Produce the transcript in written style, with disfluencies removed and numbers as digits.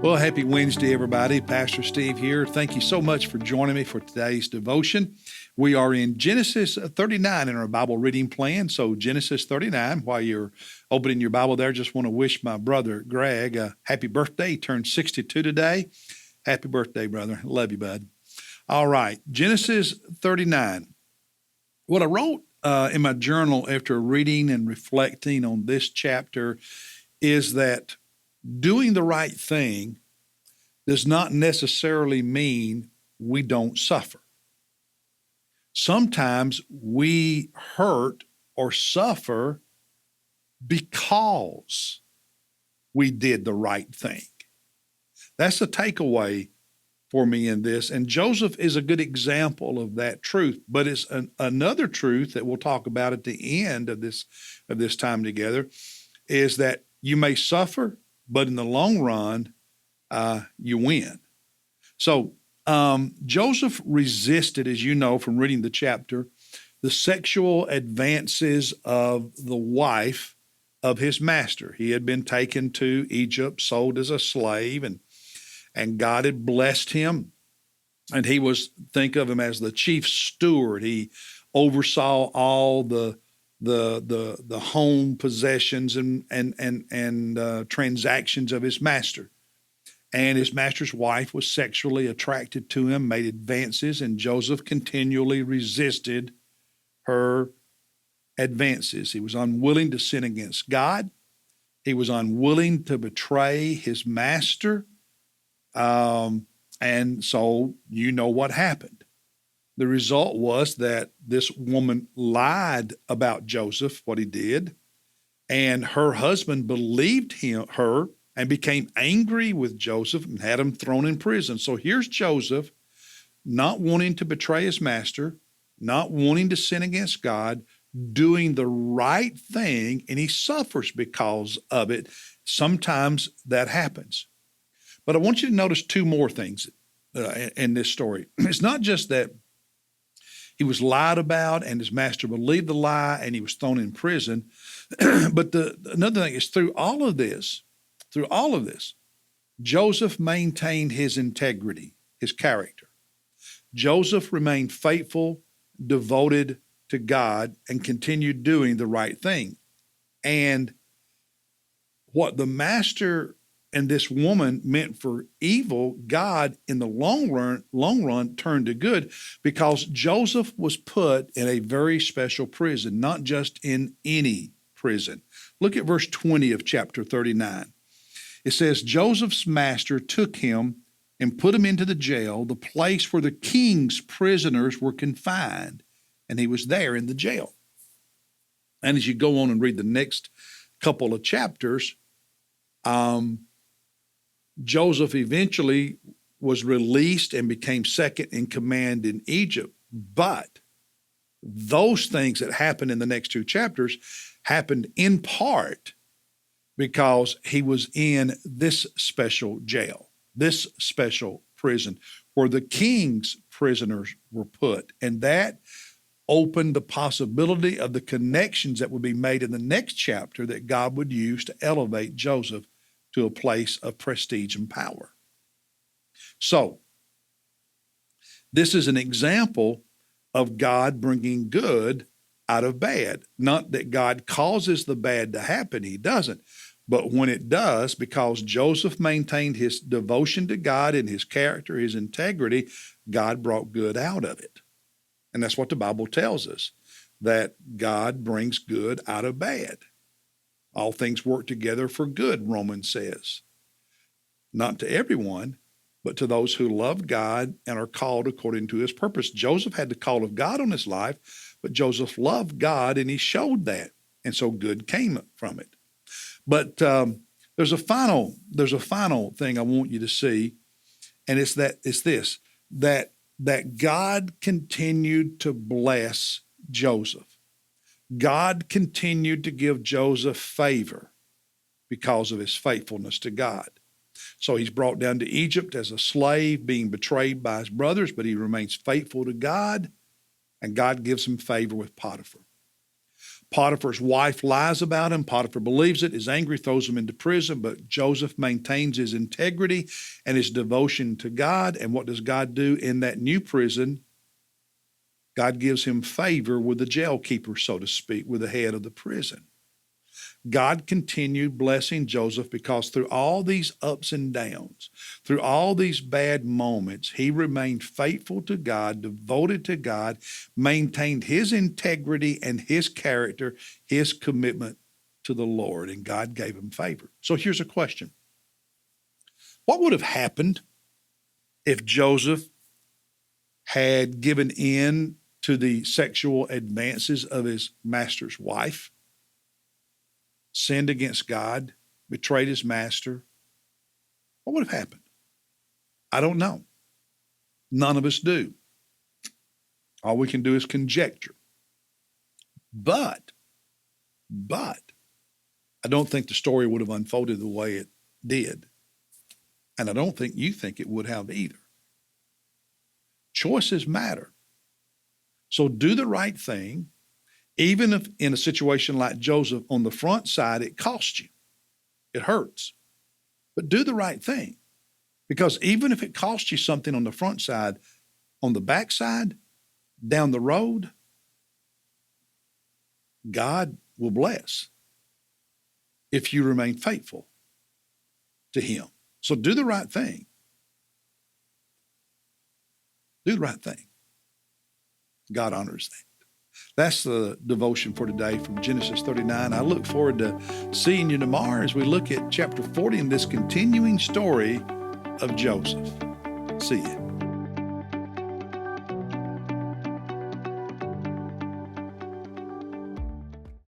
Well, happy Wednesday, everybody. Pastor Steve here. Thank you so much for joining me for today's devotion. We are in Genesis 39 in our Bible reading plan. So Genesis 39, while you're opening your Bible there, just want to wish my brother Greg a happy birthday. He turned 62 today. Happy birthday, brother. Love you, bud. All right, Genesis 39. What I wrote in my journal after reading and reflecting on this chapter is that doing the right thing does not necessarily mean we don't suffer. Sometimes we hurt or suffer because we did the right thing. That's the takeaway for me in this. And Joseph is a good example of that truth, but it's another truth that we'll talk about at the end of this time together is that you may suffer, but in the long run, you win. So Joseph resisted, as you know from reading the chapter, the sexual advances of the wife of his master. He had been taken to Egypt, sold as a slave, and God had blessed him. And he was, think of him as the chief steward. He oversaw all the home possessions and transactions of his master. And his master's wife was sexually attracted to him, made advances, and Joseph continually resisted her advances. He was unwilling to sin against God. He was unwilling to betray his master. And so you know what happened. The result was that this woman lied about Joseph, what he did, and her husband believed her and became angry with Joseph and had him thrown in prison. So here's Joseph not wanting to betray his master, not wanting to sin against God, doing the right thing, and he suffers because of it. Sometimes that happens. But I want you to notice two more things in this story. It's not just that he was lied about and his master believed the lie and he was thrown in prison, but another thing is through all of this, Joseph maintained his integrity, his character. Joseph remained faithful, devoted to God, and continued doing the right thing. And what the master and this woman meant for evil, God in the long run turned to good, because Joseph was put in a very special prison, not just in any prison. Look at verse 20 of chapter 39. It says, Joseph's master took him and put him into the jail, the place where the king's prisoners were confined, and he was there in the jail. And as you go on and read the next couple of chapters, Joseph eventually was released and became second in command in Egypt. But those things that happened in the next two chapters happened in part because he was in this special jail, this special prison where the king's prisoners were put. And that opened the possibility of the connections that would be made in the next chapter that God would use to elevate Joseph to a place of prestige and power. So, this is an example of God bringing good out of bad. Not that God causes the bad to happen, he doesn't. But when it does, because Joseph maintained his devotion to God and his character, his integrity, God brought good out of it. And that's what the Bible tells us, that God brings good out of bad. All things work together for good, Romans says. Not to everyone, but to those who love God and are called according to his purpose. Joseph had the call of God on his life, but Joseph loved God and he showed that. And so good came from it. But there's a final thing I want you to see, and it's this, that God continued to bless Joseph. God continued to give Joseph favor because of his faithfulness to God. So he's brought down to Egypt as a slave, being betrayed by his brothers, but he remains faithful to God, and God gives him favor with Potiphar. Potiphar's wife lies about him. Potiphar believes it, is angry, throws him into prison, but Joseph maintains his integrity and his devotion to God. And what does God do in that new prison? God gives him favor with the jail keeper, so to speak, with the head of the prison. God continued blessing Joseph because through all these ups and downs, through all these bad moments, he remained faithful to God, devoted to God, maintained his integrity and his character, his commitment to the Lord, and God gave him favor. So here's a question. What would have happened if Joseph had given in to the sexual advances of his master's wife, sinned against God, betrayed his master? What would have happened? I don't know. None of us do. All we can do is conjecture. But I don't think the story would have unfolded the way it did. And I don't think you think it would have either. Choices matter. So do the right thing, even if in a situation like Joseph, on the front side, it costs you. It hurts. But do the right thing. Because even if it costs you something on the front side, on the back side, down the road, God will bless if you remain faithful to him. So do the right thing. Do the right thing. God honors that. That's the devotion for today from Genesis 39. I look forward to seeing you tomorrow as we look at chapter 40 in this continuing story of Joseph. See you.